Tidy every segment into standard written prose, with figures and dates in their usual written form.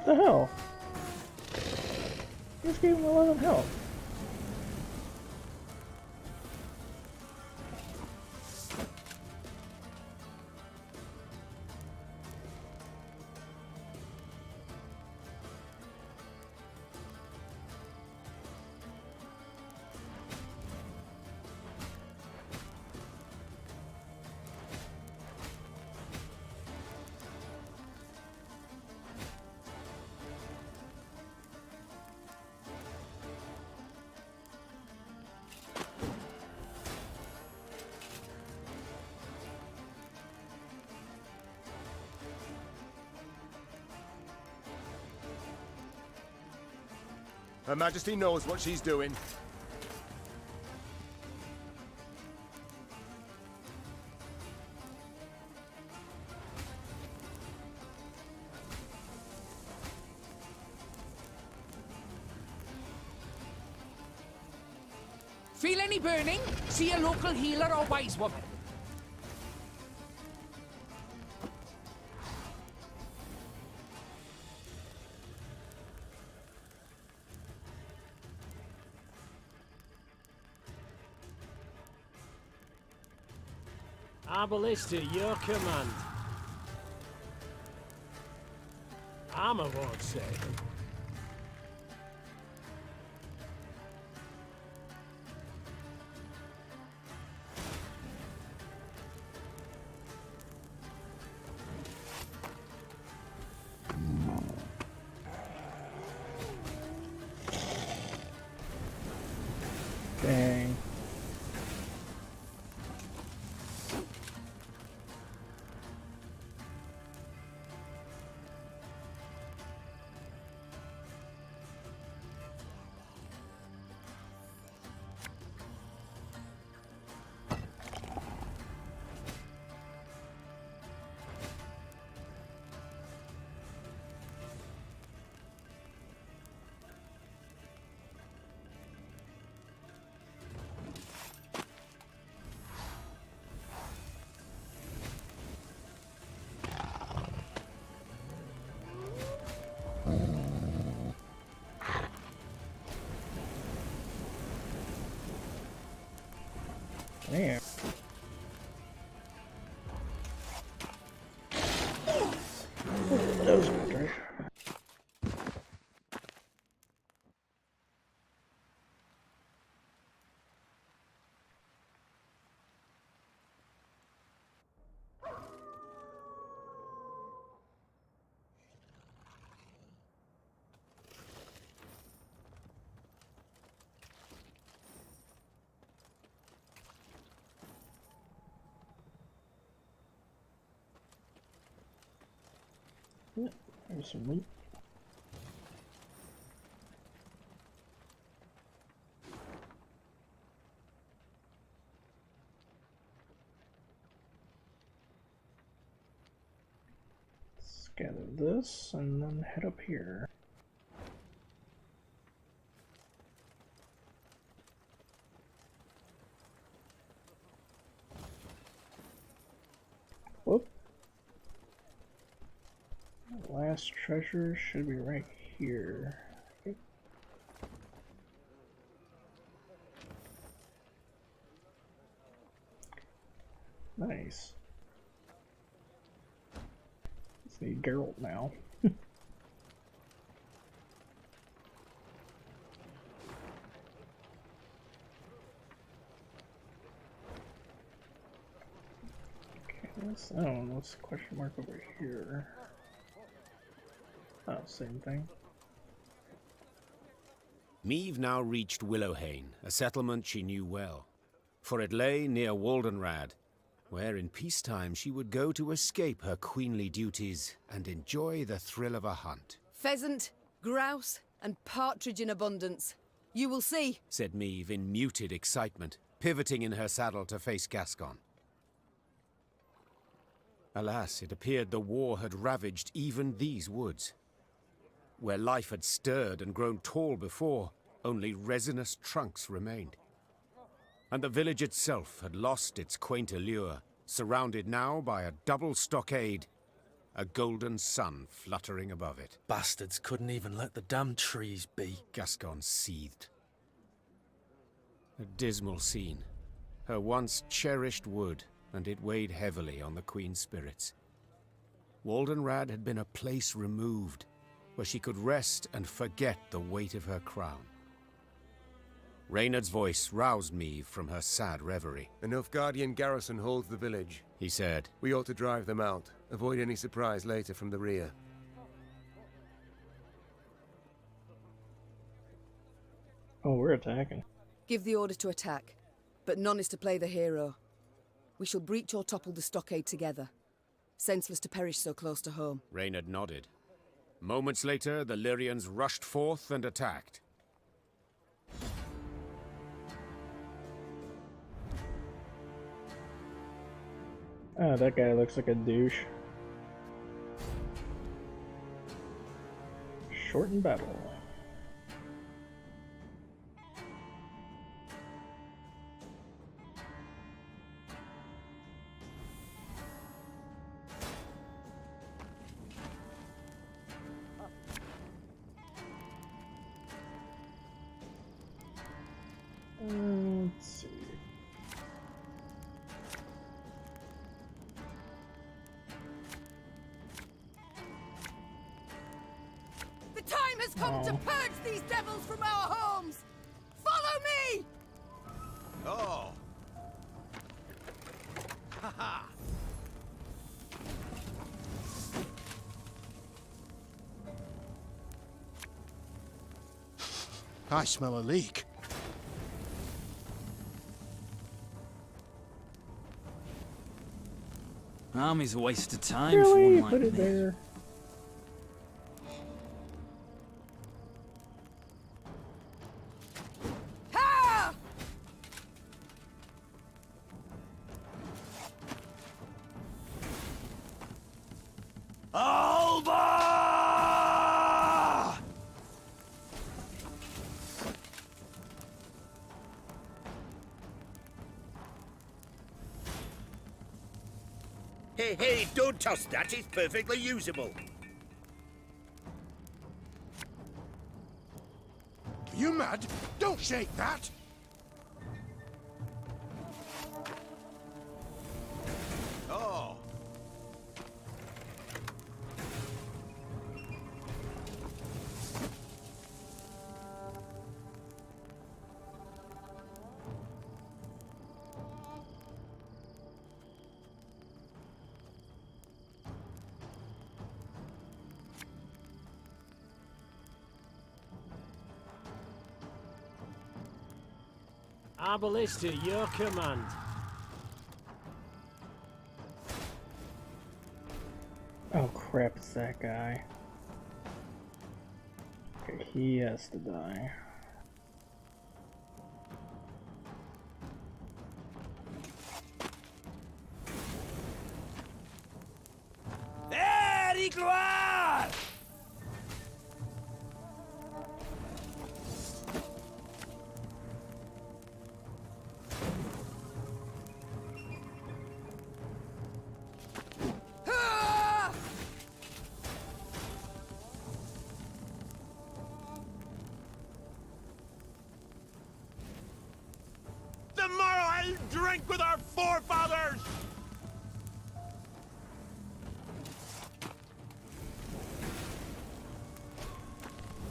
What the hell? Just gave him 11 health. Her Majesty knows what she's doing. Feel any burning? See a local healer or wise woman. Our ballista, your command. Armor won't save. Dang. Damn. That was good. There's some loot. Let's gather this and then head up here. Whoop. Last treasure should be right here. Okay. Nice. Let's need Geralt now. Okay, what's that one? What's the question mark over here? Oh, same thing. Meve now reached Willowhain, a settlement she knew well, for it lay near Waldenrad, where in peacetime she would go to escape her queenly duties and enjoy the thrill of a hunt. Pheasant, grouse, and partridge in abundance. You will see, said Meve in muted excitement, pivoting in her saddle to face Gascon. Alas, it appeared the war had ravaged even these woods. Where life had stirred and grown tall before, only resinous trunks remained. And the village itself had lost its quaint allure, surrounded now by a double stockade a golden sun fluttering above it. Bastards couldn't even let the damn trees be. Gascon seethed. A dismal scene. Her once cherished wood, and it weighed heavily on the Queen's spirits. Waldenrad had been a place removed, where she could rest and forget the weight of her crown. Reynard's voice roused me from her sad reverie. A Nilfgaardian garrison holds the village, He said. We ought to drive them out. Avoid any surprise later from the rear. Oh, we're attacking. Give the order to attack, but none is to play the hero. We shall breach or topple the stockade together. Senseless to perish so close to home. Reynard nodded. Moments later, the Lyrians rushed forth and attacked. Ah, that guy looks like a douche. Shorten battle. Let's see. The time has come to purge these devils from our homes! Follow me! Oh! Haha! I smell a leak. Army's a waste of time Really? for You one put like it me. there? Ha! Alba! Hey, hey, don't toss that. It's perfectly usable. Are you mad? Don't shake that! Oh! Arbalista, your command. Oh crap, it's that guy. Okay, he has to die. There, Igloire! Ha! Tomorrow I'll drink with our forefathers!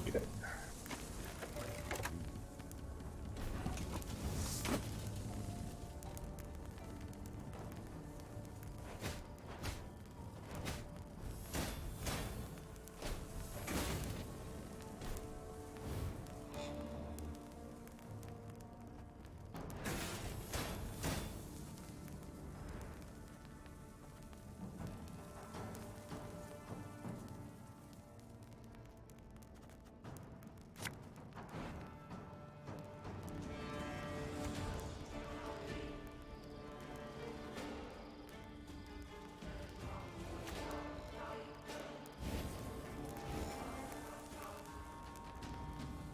Get it.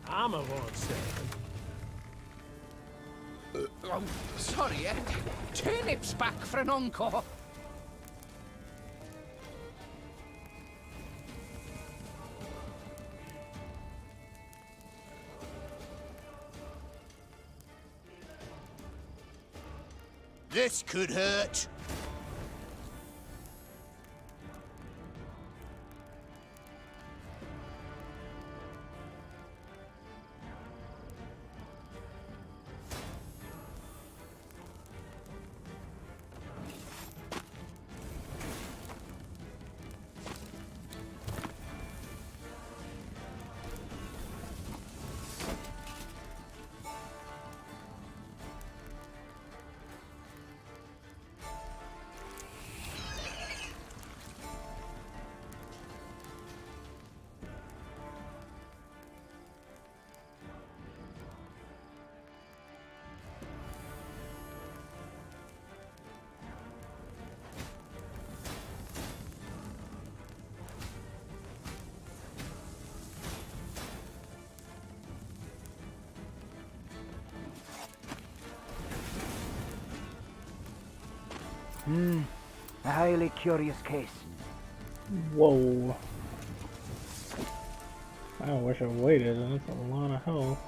Armor won't save. Sorry, Turnips back for an encore. This could hurt. A highly curious case. Whoa. I wish I waited, that's a lot of health.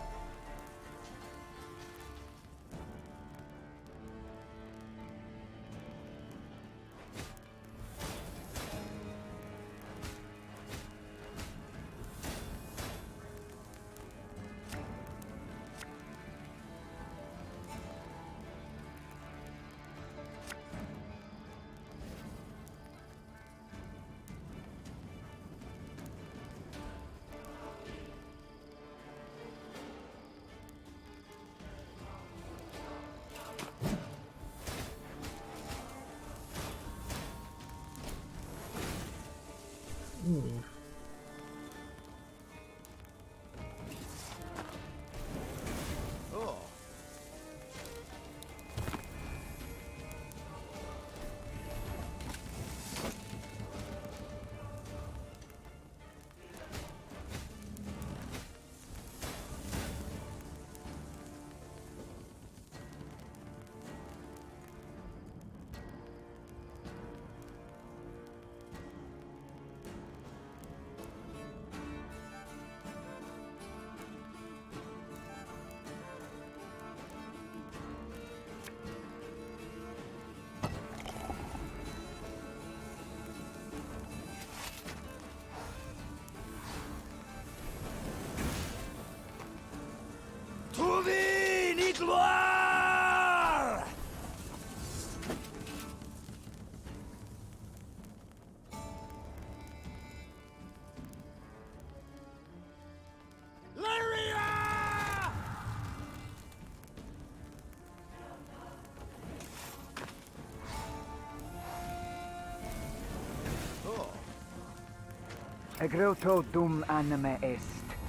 Egreto dum anima est,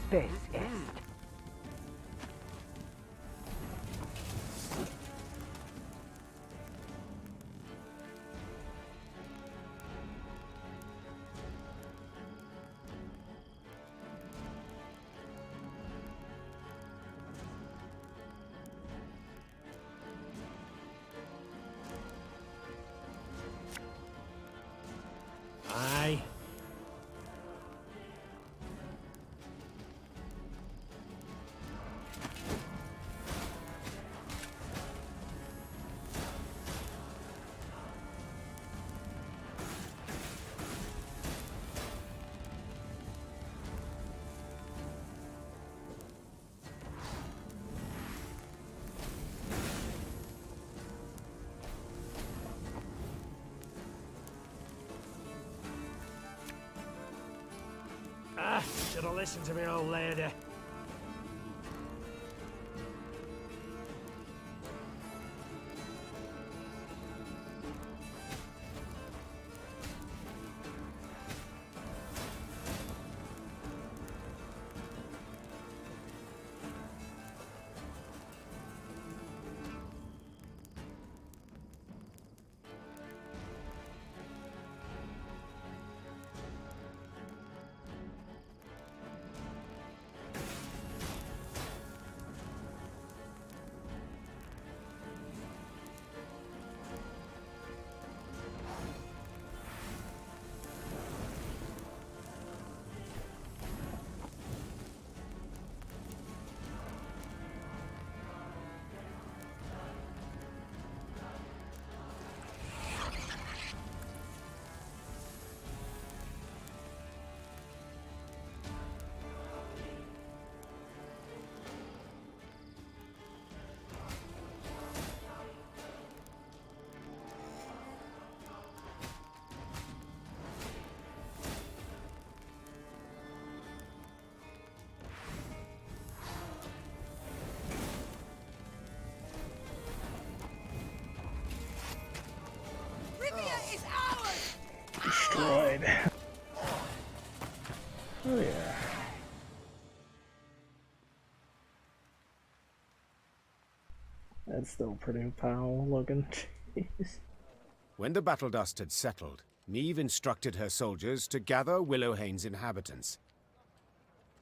spes est. Aye. Should have listened to me old lady. Oh yeah. That's still pretty foul looking. Jeez. When the battle dust had settled, Niamh instructed her soldiers to gather Willowhane's inhabitants.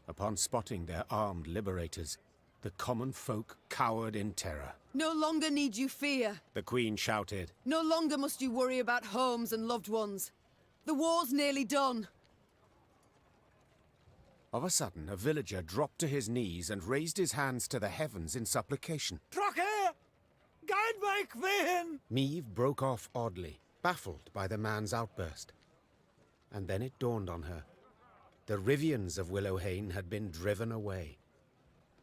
Upon spotting their armed liberators, the common folk cowered in terror. No longer need you fear. The Queen shouted. No longer must you worry about homes and loved ones. The war's nearly done. Of a sudden, a villager dropped to his knees and raised his hands to the heavens in supplication. Troche! Guide my queen! Niamh broke off oddly, baffled by the man's outburst. And then it dawned on her. The Rivians of Willowhane had been driven away.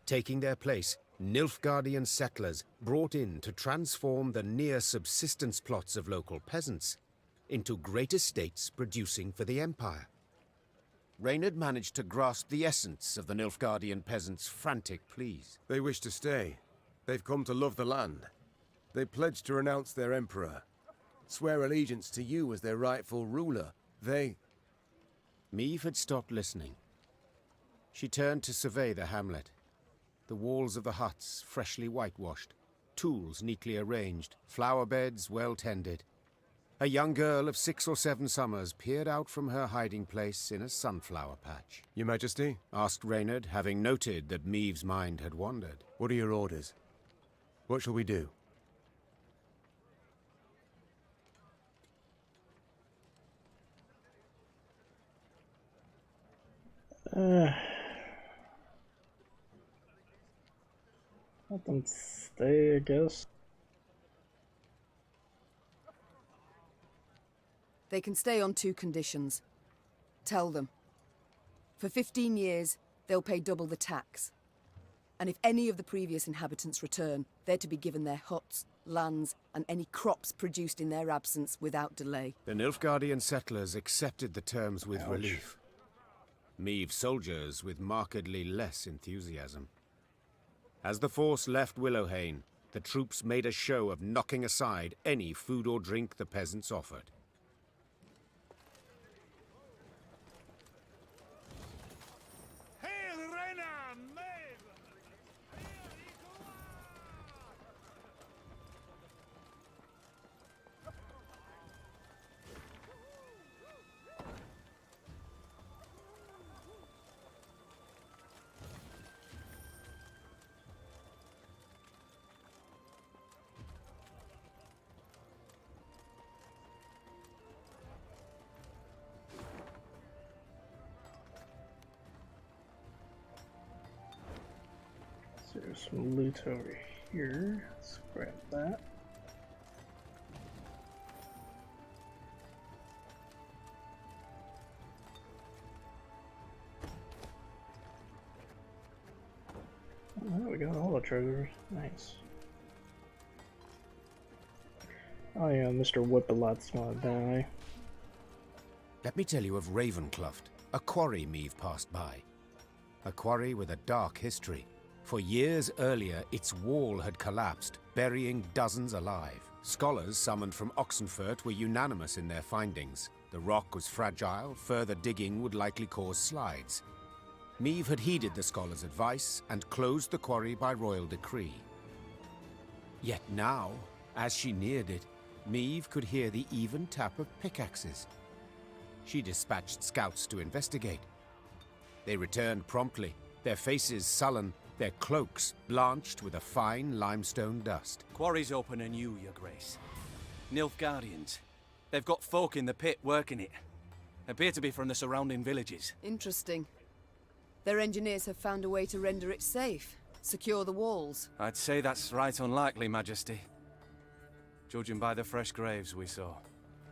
Taking their place, Nilfgaardian settlers brought in to transform the near-subsistence plots of local peasants into great estates producing for the Empire. Reynard managed to grasp the essence of the Nilfgaardian peasants' frantic pleas. They wish to stay. They've come to love the land. They pledged to renounce their emperor, swear allegiance to you as their rightful ruler. Niamh had stopped listening. She turned to survey the hamlet. The walls of the huts freshly whitewashed, tools neatly arranged, flower beds well tended. A young girl of 6 or 7 summers peered out from her hiding place in a sunflower patch. Your Majesty? Asked Reynard, having noted that Niamh's mind had wandered. What are your orders? What shall we do? Let them stay, I guess. They can stay on 2 conditions. Tell them. For 15 years, they'll pay double the tax. And if any of the previous inhabitants return, they're to be given their huts, lands, and any crops produced in their absence without delay. The Nilfgaardian settlers accepted the terms with relief. Niamh's soldiers with markedly less enthusiasm. As the force left Willowhane, the troops made a show of knocking aside any food or drink the peasants offered. Hail, Reina, maid! So there's some loot over here. Let's grab that. Oh, we got all the treasures. Nice. Oh yeah, Mr. Whip-a-lot's gonna die. Let me tell you of Ravencloft, a quarry Niamh passed by. A quarry with a dark history. For years earlier, its wall had collapsed, burying dozens alive. Scholars summoned from Oxenfurt were unanimous in their findings. The rock was fragile, further digging would likely cause slides. Niamh had heeded the scholars' advice and closed the quarry by royal decree. Yet now, as she neared it, Niamh could hear the even tap of pickaxes. She dispatched scouts to investigate. They returned promptly, their faces sullen, their cloaks blanched with a fine limestone dust. Quarry's open anew, Your Grace. Nilfgaardians. They've got folk in the pit working it. Appear to be from the surrounding villages. Interesting. Their engineers have found a way to render it safe. Secure the walls. I'd say that's right unlikely, Majesty. Judging by the fresh graves we saw.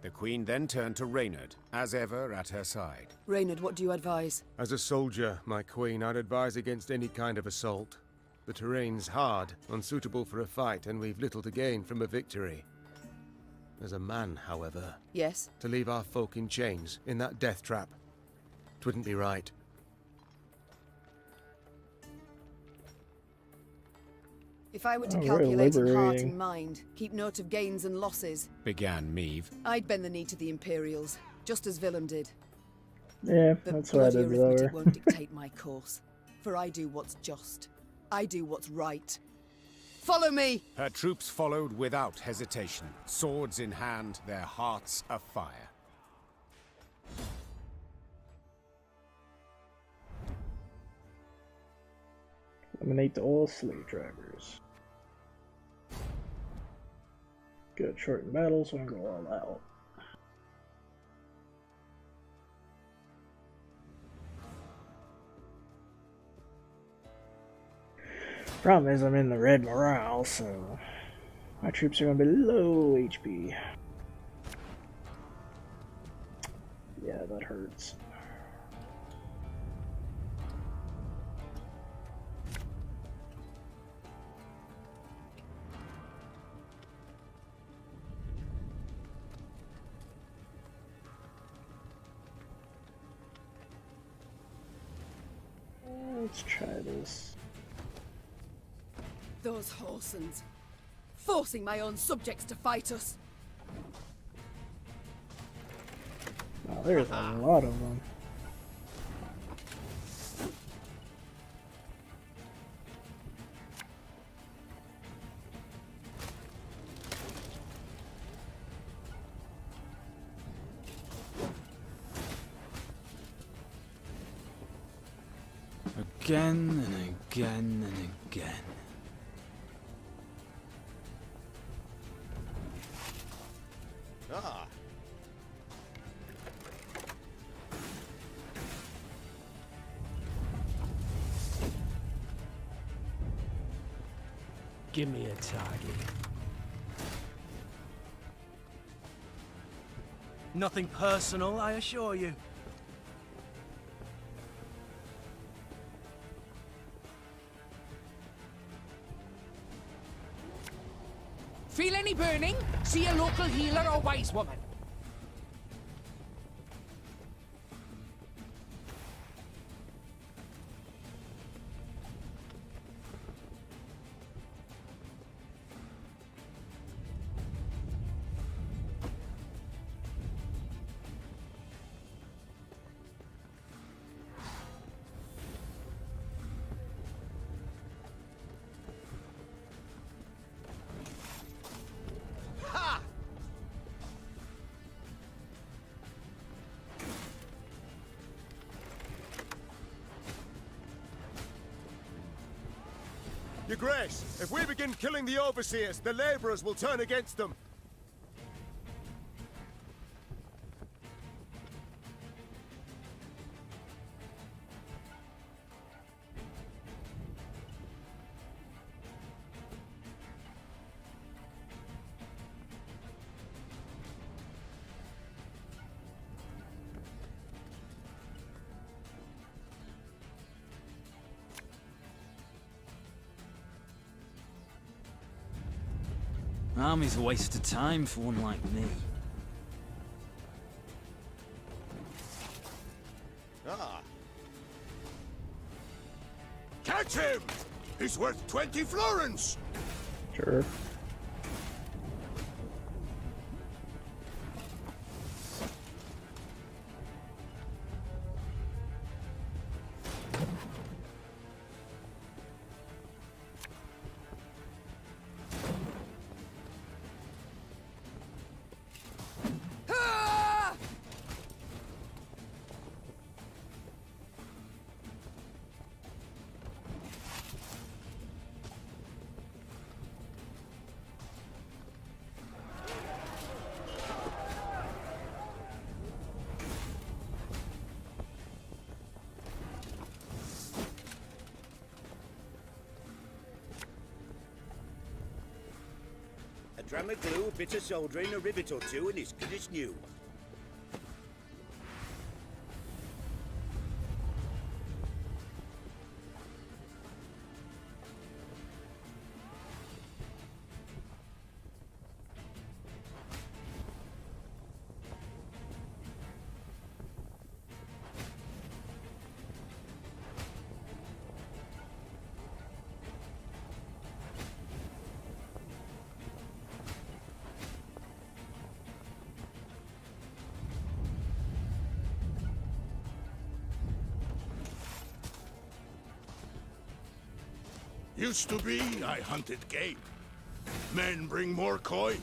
The Queen then turned to Reynard, as ever at her side. Reynard, what do you advise? As a soldier, my Queen, I'd advise against any kind of assault. The terrain's hard, unsuitable for a fight, and we've little to gain from a victory. As a man, however... Yes? To leave our folk in chains, in that death trap. 'Twouldn't be right. If I were to Oh, calculate in heart liberating. and mind, keep note of gains and losses, Began Niamh. I'd bend the knee to the Imperials, just as Willem did. Yeah, But that's what I bloody did arithmetic lower. won't dictate my course, for I do what's just. I do what's right. Follow me! Her troops followed without hesitation, swords in hand, their hearts afire. Eliminate all slave drivers. Good, shorten battle, so I can go all out. Problem is I'm in the red morale, so my troops are gonna be low HP. Yeah, that hurts. Let's try this. Those Horsens, forcing my own subjects to fight us. Oh, there's a lot of them. Again and again and again. Ah. Give me a target. Nothing personal, I assure you. Feel any burning? See a local healer or wise woman. Your Grace, if we begin killing the overseers, the laborers will turn against them. Army's a waste of time for one like me. Ah. Catch him! He's worth 20 florins! Sure. A dram of glue, a bit of soldering, a rivet or two, and it's good as new. Used to be, I hunted game. Men bring more coin.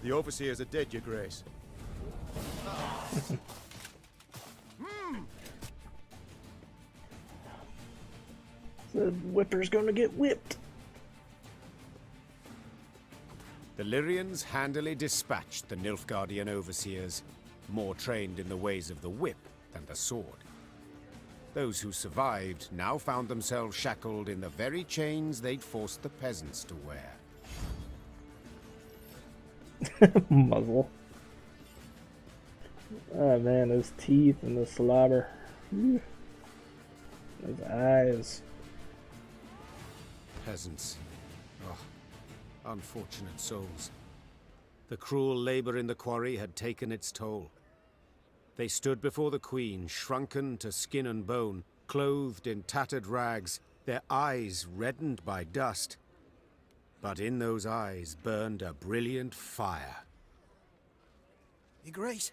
The overseers are dead, Your Grace. The whipper's gonna get whipped. The Lyrians handily dispatched the Nilfgaardian overseers, more trained in the ways of the whip than the sword. Those who survived now found themselves shackled in the very chains they'd forced the peasants to wear. Muzzle. Oh man, his teeth and the slobber. His eyes. Peasants. Oh, unfortunate souls. The cruel labor in the quarry had taken its toll. They stood before the queen, shrunken to skin and bone, clothed in tattered rags, their eyes reddened by dust. But in those eyes burned a brilliant fire. Your Grace,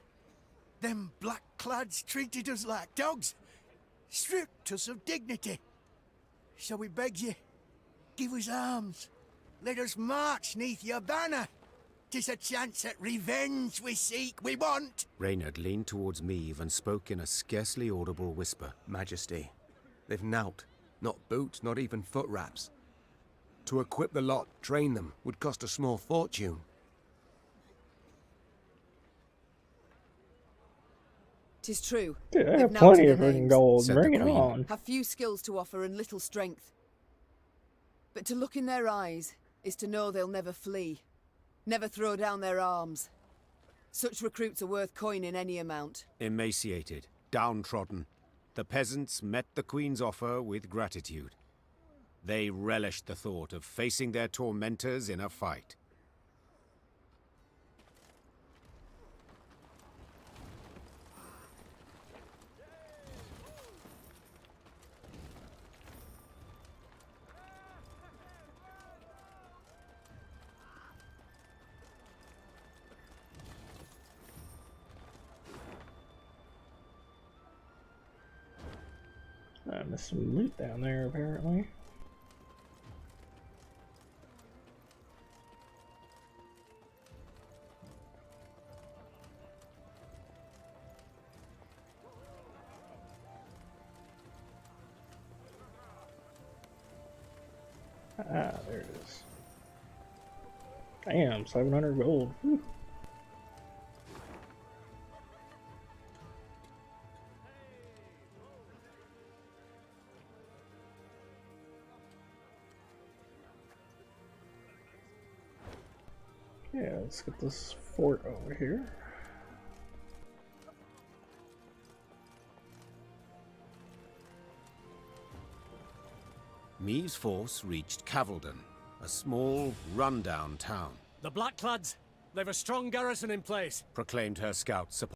them black-clads treated us like dogs, stripped us of dignity. So we beg you, give us arms. Let us march neath your banner. 'Tis a chance at revenge we seek, we want. Reynard leaned towards Meve and spoke in a scarcely audible whisper. Majesty, they've nowt. Not boots, not even foot wraps. To equip the lot, train them, would cost a small fortune. Tis true. Dude, I They've have now plenty to of their freaking names. gold. Said the Bring it queen. on. Have few skills to offer and little strength. But to look in their eyes is to know they'll never flee, never throw down their arms. Such recruits are worth coin in any amount. Emaciated, downtrodden, the peasants met the queen's offer with gratitude. They relished the thought of facing their tormentors in a fight. I missed some loot down there, apparently. Ah, there it is. Damn, 700 gold. Whew. Yeah, let's get this fort over here. Meve's force reached Cavaldon, a small, run-down town. The Blackclads, they've a strong garrison in place. Proclaimed her scout